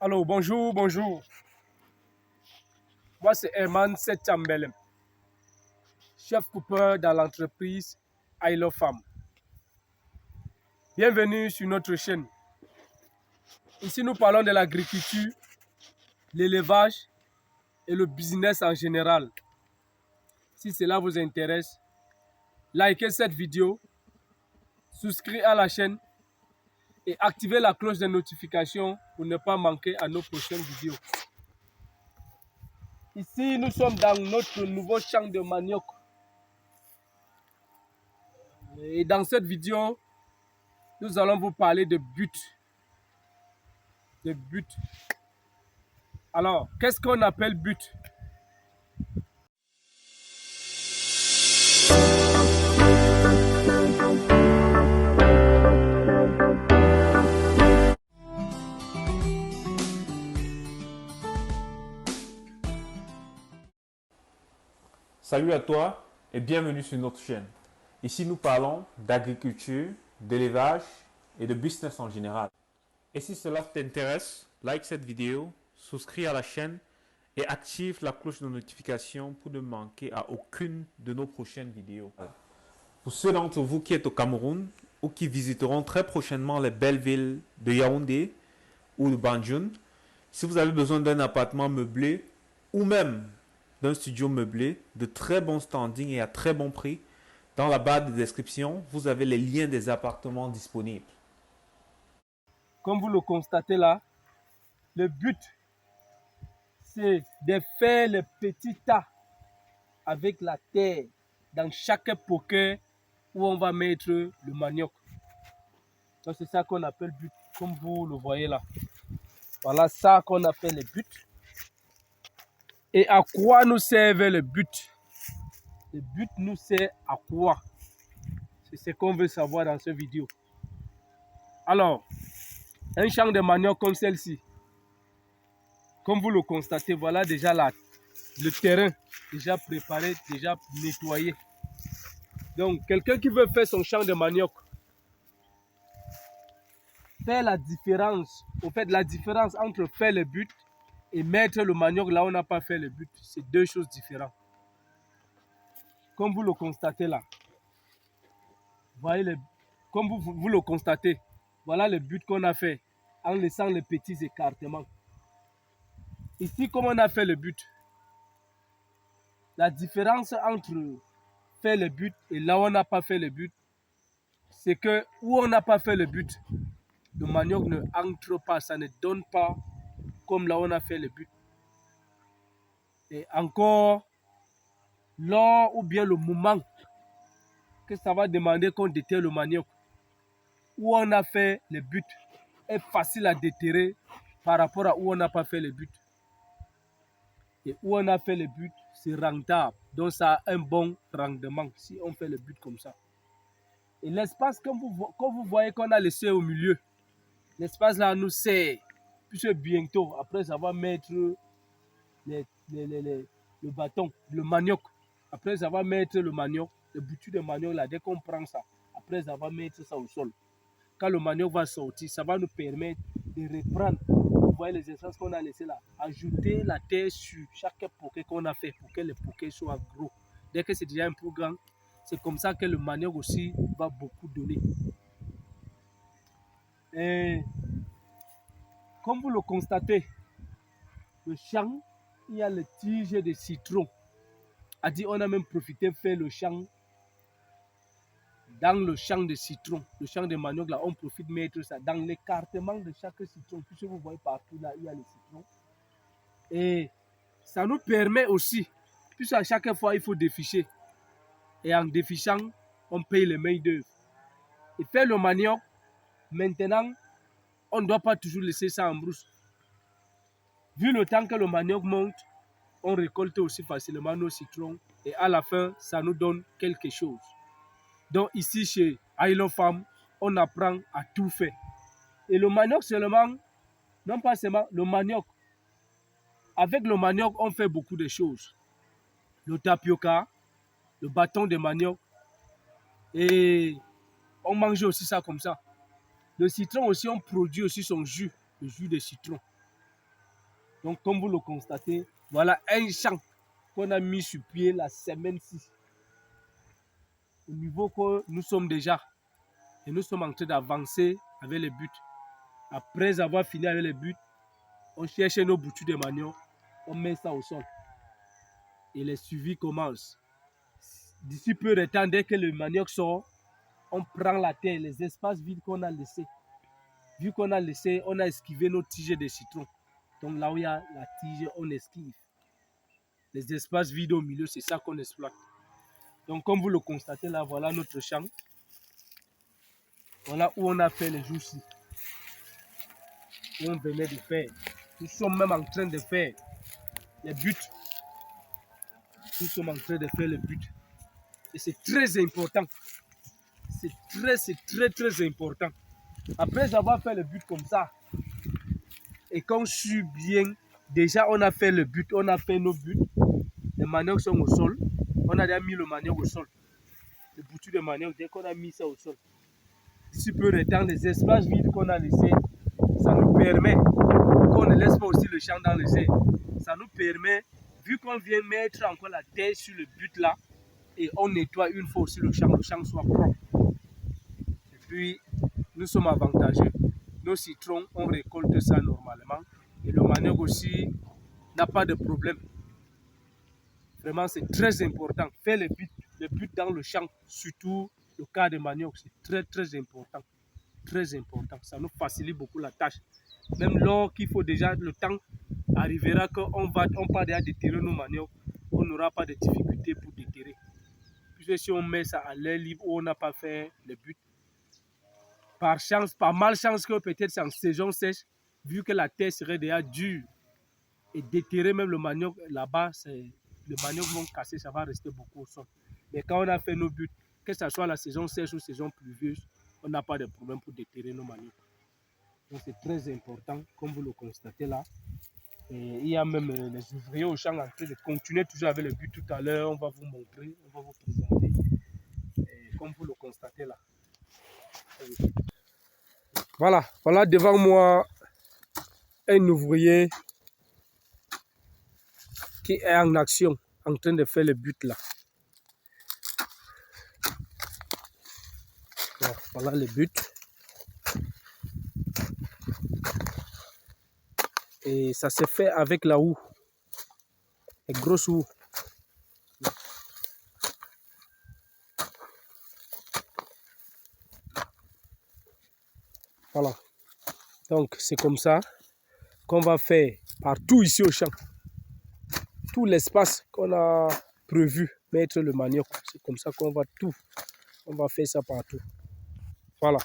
Alors, bonjour, bonjour. Moi, c'est Herman Setchambelem, chef coupeur dans l'entreprise I Love Farm. Bienvenue sur notre chaîne. Ici, nous parlons de l'agriculture, l'élevage et le business en général. Si cela vous intéresse, likez cette vidéo, souscrivez à la chaîne et activez la cloche de notification pour ne pas manquer à nos prochaines vidéos. Ici, nous sommes dans notre nouveau champ de manioc. Et dans cette vidéo, nous allons vous parler de but. De but. Alors, qu'est-ce qu'on appelle but? Salut à toi et bienvenue sur notre chaîne. Ici, nous parlons d'agriculture, d'élevage et de business en général. Et si cela t'intéresse, like cette vidéo, souscris à la chaîne et active la cloche de notification pour ne manquer à aucune de nos prochaines vidéos. Pour ceux d'entre vous qui êtes au Cameroun ou qui visiteront très prochainement les belles villes de Yaoundé ou de Banjul, si vous avez besoin d'un appartement meublé ou même d'un studio meublé de très bon standing et à très bon prix, dans la barre de description, vous avez les liens des appartements disponibles. Comme vous le constatez là, le but, c'est de faire les petits tas avec la terre dans chaque poker où on va mettre le manioc. Donc c'est ça qu'on appelle but, comme vous le voyez là. Voilà ça qu'on appelle le but. Et à quoi nous servent le but? Le but nous sert à quoi? C'est ce qu'on veut savoir dans cette vidéo. Alors, un champ de manioc comme celle-ci, comme vous le constatez, voilà déjà là, le terrain déjà préparé, déjà nettoyé. Donc, quelqu'un qui veut faire son champ de manioc, faire la différence, au fait, la différence entre faire le but et mettre le manioc là où on n'a pas fait le but, c'est deux choses différentes. Comme vous le constatez là, voyez comme vous le constatez, voilà le but qu'on a fait en laissant les petits écartements. Ici, comme on a fait le but, la différence entre faire le but et là où on n'a pas fait le but, c'est que où on n'a pas fait le but, le manioc ne entre pas, ça ne donne pas comme là où on a fait le but. Et encore, lors ou bien le moment que ça va demander qu'on déterre le manioc, où on a fait le but, est facile à déterrer par rapport à où on n'a pas fait le but. Et où on a fait le but, c'est rentable. Donc ça a un bon rendement si on fait le but comme ça. Et l'espace, comme vous voyez qu'on a laissé au milieu, l'espace là nous sert, puisque bientôt, après ça va mettre le bâton, le manioc. Après ça va mettre le manioc, le boutu de manioc là, dès qu'on prend ça, après ça va mettre ça au sol. Quand le manioc va sortir, ça va nous permettre de reprendre. Vous voyez les espaces qu'on a laissés là. Ajouter la terre sur chaque poké qu'on a fait pour que le poké soit gros. Dès que c'est déjà un peu grand, c'est comme ça que le manioc aussi va beaucoup donner. Et comme vous le constatez, le champ, il y a le tige de citron. On a même profité de faire le champ dans le champ de citron, le champ de manioc, là, on profite de mettre ça dans l'écartement de chaque citron. Puisque vous voyez partout, là, il y a le citron. Et ça nous permet aussi, puisque à chaque fois, il faut déficher. Et en défichant, on paye les mains d'œuvre. Et faire le manioc, maintenant, on ne doit pas toujours laisser ça en brousse. Vu le temps que le manioc monte, on récolte aussi facilement nos citrons. Et à la fin, ça nous donne quelque chose. Donc ici, chez I Love Farm, on apprend à tout faire. Et le manioc seulement, non pas seulement le manioc. Avec le manioc, on fait beaucoup de choses. Le tapioca, le bâton de manioc. Et on mange aussi ça comme ça. Le citron aussi, on produit aussi son jus, le jus de citron. Donc, comme vous le constatez, voilà un champ qu'on a mis sur pied la semaine 6. Au niveau que nous sommes déjà, et nous sommes en train d'avancer avec les buts. Après avoir fini avec les buts, on cherche nos boutures de manioc, on met ça au sol. Et les suivis commencent. D'ici peu de temps, dès que le manioc sort, on prend la terre, les espaces vides qu'on a laissés. Vu qu'on a laissé, on a esquivé nos tiges de citron. Donc là où il y a la tige, on esquive. Les espaces vides au milieu, c'est ça qu'on exploite. Donc comme vous le constatez là, voilà notre champ. Voilà où on a fait les jours-ci. Où on venait de faire. Nous sommes même en train de faire les buts. Nous sommes en train de faire les buts. Et c'est très important. C'est très important. Après avoir fait le but comme ça, et quand je suis bien, déjà on a fait le but, on a fait nos buts. Les maniocs sont au sol. On a déjà mis le manioc au sol. Le boutu de manioc, dès qu'on a mis ça au sol. Si peu de temps, les espaces vides qu'on a laissés, ça nous permet qu'on ne laisse pas aussi le champ dans les airs. Ça nous permet, vu qu'on vient mettre encore la terre sur le but là, et on nettoie une fois aussi le champ soit propre. Et puis, nous sommes avantageux. Nos citrons, on récolte ça normalement. Et le manioc aussi n'a pas de problème. Vraiment, c'est très important. Faire le but dans le champ, surtout le cas de manioc, c'est très important. Très important. Ça nous facilite beaucoup la tâche. Même lorsqu'il faut déjà, le temps arrivera qu'on part déjà déterrer nos manioc, on n'aura pas de difficulté pour déterrer. Puisque si on met ça à l'air libre où on n'a pas fait le but, par chance, par malchance que peut-être c'est en saison sèche, vu que la terre serait déjà dure et déterrer même le manioc là-bas, le manioc vont casser, ça va rester beaucoup au sol. Mais quand on a fait nos buts, que ce soit la saison sèche ou saison pluvieuse, on n'a pas de problème pour déterrer nos maniocs. Donc c'est très important, comme vous le constatez là. Et il y a même les ouvriers au champ en train de continuer toujours avec le but tout à l'heure. On va vous montrer, on va vous présenter. Et comme vous le constatez là. Voilà, voilà devant moi un ouvrier qui est en action, en train de faire le but là. Bon, voilà le but. Et ça se fait avec la houe, la grosse houe. Voilà. Donc c'est comme ça qu'on va faire partout ici au champ. Tout l'espace qu'on a prévu mettre le manioc, c'est comme ça qu'on va tout. On va faire ça partout. Voilà.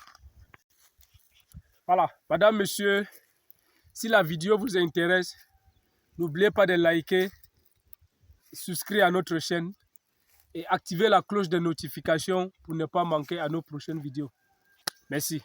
Voilà, madame, monsieur, si la vidéo vous intéresse, n'oubliez pas de liker, souscrire à notre chaîne et activer la cloche de notification pour ne pas manquer à nos prochaines vidéos. Merci.